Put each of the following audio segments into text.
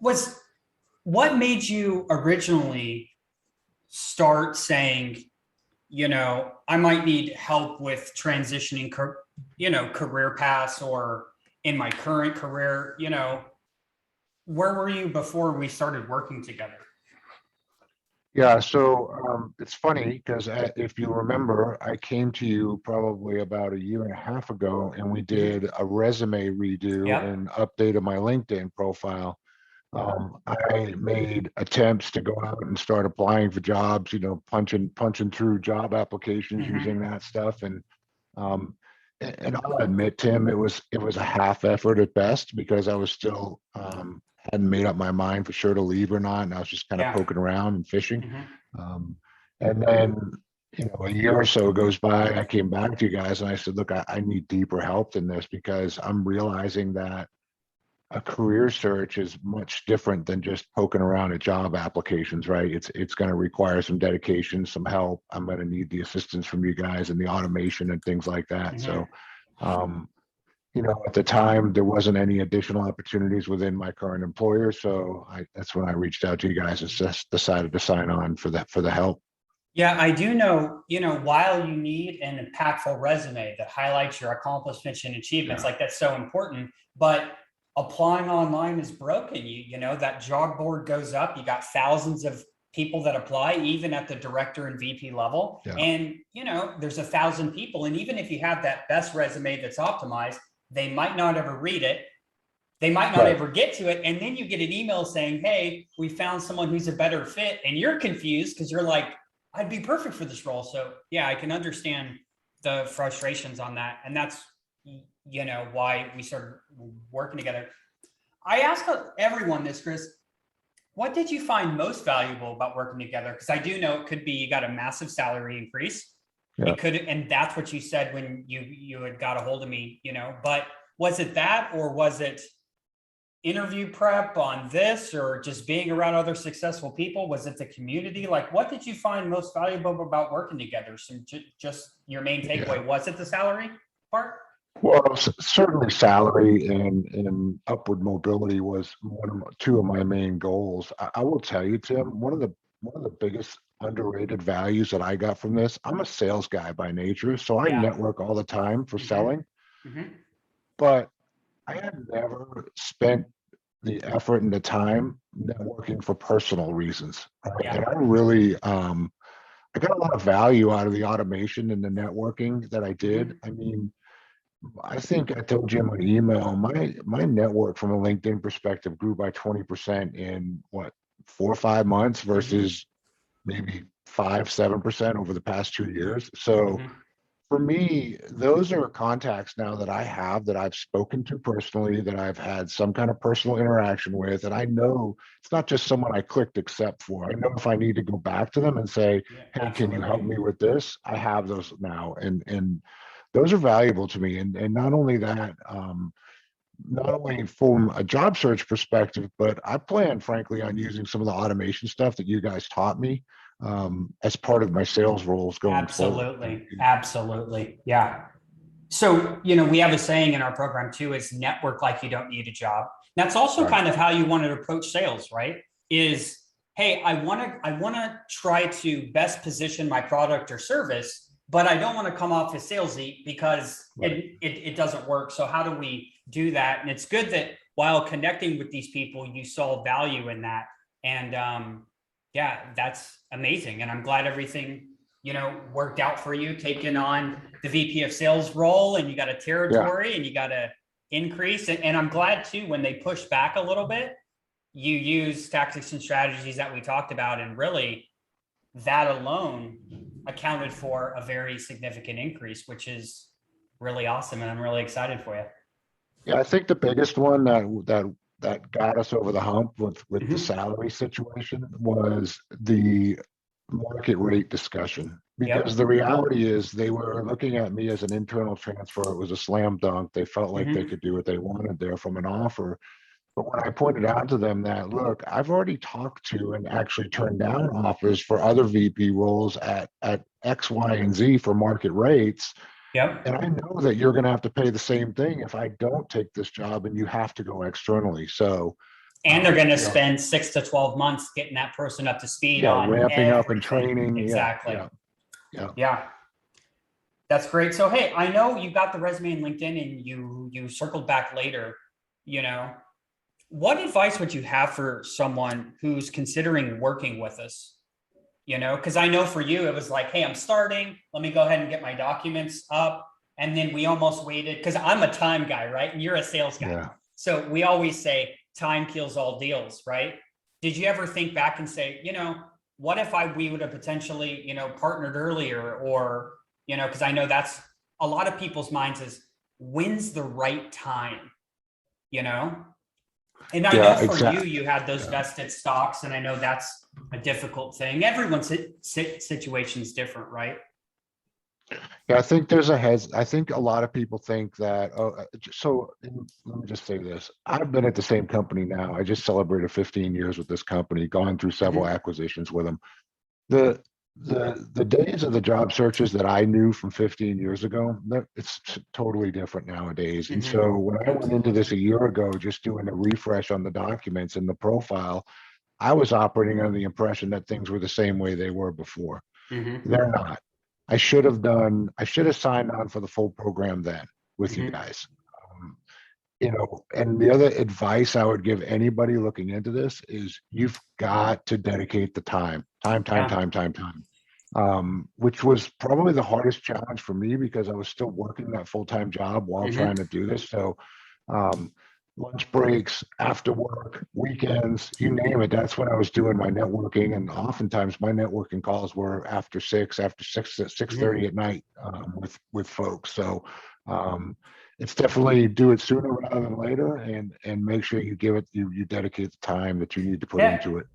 was what made you originally start saying, I might need help with transitioning, career paths or in my current career, where were you before we started working together? Yeah, so it's funny because if you remember, I came to you probably about a year and a half ago, and we Mhm. did a resume redo Yep. and updated my LinkedIn profile. I made attempts to go out and start applying for jobs, punching through job applications Hmm. using that stuff, um, and I'll admit, Tim, it was a half effort at best because I was still hadn't made up my mind for sure to leave or not, and I was just kind of Yeah. poking around and fishing. Hmm. Um, and then, a year or so goes by, I came back to you guys and I said, look, I need deeper help than this because I'm realizing that a career search is much different than just poking around at job applications, right? It's going to require some dedication, some help. I'm going to need the assistance from you guys and the automation and things like that. Hmm. So, um, at the time there wasn't any additional opportunities within my current employer, so that's when I reached out to you guys and just decided to sign on for the help. Yeah, I do know, while you need an impactful resume that highlights your accomplishments and achievements, Yeah, like that's so important, but applying online is broken. That job board goes up, you got thousands of people that apply, even at the director and VP level. yeah, And, there's 1,000 people. And even if you have that best resume that's optimized, they might not ever read it. They might not right. ever get to it. And then you get an email saying, hey, we found someone who's a better fit. And you're confused because you're like, I'd be perfect for this role. So yeah, I can understand the frustrations on that. And that's, why we started working together. I ask everyone this, Chris, what did you find most valuable about working together? Because I do know it could be you got a massive salary increase. Yeah. It could, and that's what you said when you had got a hold of me, but was it that, or was it interview prep on this, or just being around other successful people? Was it the community? Like, what did you find most valuable about working together? So just your main Yeah. takeaway, was it the salary part? Well, certainly salary and upward mobility was two of my main goals. I will tell you, Tim, one of the biggest underrated values that I got from this. I'm a sales guy by nature, so I Yeah. network all the time for Mm-hmm. selling, Mm-hmm. but I had never spent the effort and the time networking for personal reasons. Right? Yeah. And I really I got a lot of value out of the automation and the networking that I did. Mm-hmm. I mean, I think I told you in my email, my network from a LinkedIn perspective grew by 20% in what, 4 or 5 months Mm-hmm. versus maybe 5, 7% over the past 2 years. So Mm-hmm. for me, those are contacts now that I have that I've spoken to personally, that I've had some kind of personal interaction with. And I know it's not just someone I clicked accept for. I know if I need to go back to them and say, Yeah, hey, can you help absolutely. me with this? I have those now. And those are valuable to me. And not only that, not only from a job search perspective, but I plan, frankly, on using some of the automation stuff that you guys taught me as part of my sales roles going forward. Absolutely. Absolutely. Yeah. So, we have a saying in our program too, is network like you don't need a job. That's also Right. kind of how you want to approach sales, right? Is, hey, I want to try to best position my product or service, but I don't want to come off as salesy because Right. it doesn't work. So how do we do that? And it's good that while connecting with these people, you saw value in that. And yeah, that's amazing. And I'm glad everything, worked out for you, taking on the VP of sales role, and you got a Yeah. territory and you got to increase. And I'm glad too, when they push back a little bit, you use tactics and strategies that we talked about. And really, that alone accounted for a very significant increase, which is really awesome. And I'm really excited for you. Yeah, I think the biggest one that got us over the hump with the Mm-hmm. salary situation was the market rate discussion. Because Yep. the reality is they were looking at me as an internal transfer. It was a slam dunk. They felt like they Mm-hmm. could do what they wanted there from an offer. But when I pointed out to them that, look, I've already talked to and actually turned down offers for other VP roles at X, Y, and Z for market rates, Yep. and I know that you're going to have to pay the same thing if I don't take this job and you have to go externally. So And they're going to You know, spend 6 to 12 months getting that person up to speed yeah, on ramping up and everything. training. Exactly. Yeah. Yeah. That's great. So, hey, I know you got the resume in LinkedIn and you circled back later, you know, what advice would you have for someone who's considering working with us? You know, because I know for you, it was like, hey, I'm starting. Let me go ahead and get my documents up. And then we almost waited because I'm a time guy, right? And you're a sales guy. Yeah. So we always say time kills all deals, right? Did you ever think back and say, you know, what if we would have potentially, you know, partnered earlier, or, you know, because I know that's a lot of people's minds is when's the right time, you know? And I know Yeah, for exactly. you had those vested stocks, and I know that's a difficult thing. Everyone's situation is different, right? Yeah, I think there's a heads. I think a lot of people think that. Oh, let me just say this. I've been at the same company now. I just celebrated 15 years with this company, gone through several Mhm. acquisitions with them. The the days of the job searches that I knew from 15 years ago, it's totally different nowadays. And Mhm. so when I went into Absolutely. this a year ago, just doing a refresh on the documents and the profile, I was operating under the impression that things were the same way they were before. Mhm. They're not. I should have signed on for the full program then with you Mhm. guys. Um, and the other advice I would give anybody looking into this is you've got to dedicate the Yeah. time. Which was probably the hardest challenge for me because I was still working that full-time job while Mhm. trying to do this. So, um, lunch breaks, after work, weekends, you name it. That's when I was doing my networking, and oftentimes my networking calls were after 6:30 Mhm. at night, with folks. So, um, it's definitely do it sooner rather than later, and make sure you dedicate the time that you need to put Yeah. into it.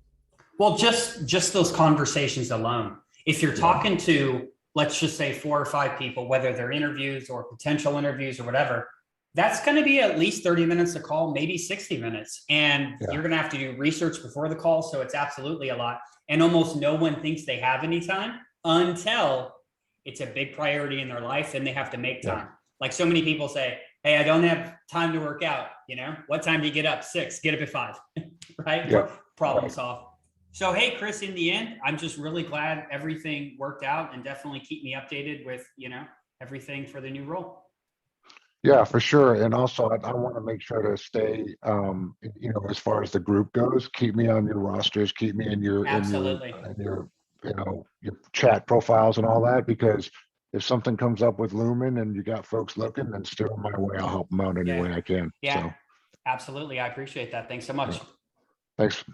Well, just those conversations alone. If you're Yeah, talking to, let's just say 4 or 5 people, whether they're interviews or potential interviews or whatever, that's going to be at least 30 minutes a call, maybe 60 minutes. And yeah, you're going to have to do research before the call. So it's absolutely a lot. And almost no one thinks they have any time until it's a big priority in their life and they have to make yeah, time. Like so many people say, hey, I don't have time to work out. You know, what time do you get up? 6, get up at 5, right? yeah. Problem Right. solved. So, hey, Chris, in the end, I'm just really glad everything worked out, and definitely keep me updated with, you know, everything for the new role. Yeah, for sure. And also, I want to make sure to stay, as far as the group goes, keep me on your rosters, keep me in Absolutely. your chat profiles and all that, because if something comes up with Lumen and you got folks looking, then steer them my way. I'll help them out any Yeah. way I can. Yeah. So, Absolutely. I appreciate that. Thanks so yeah, much. thanks.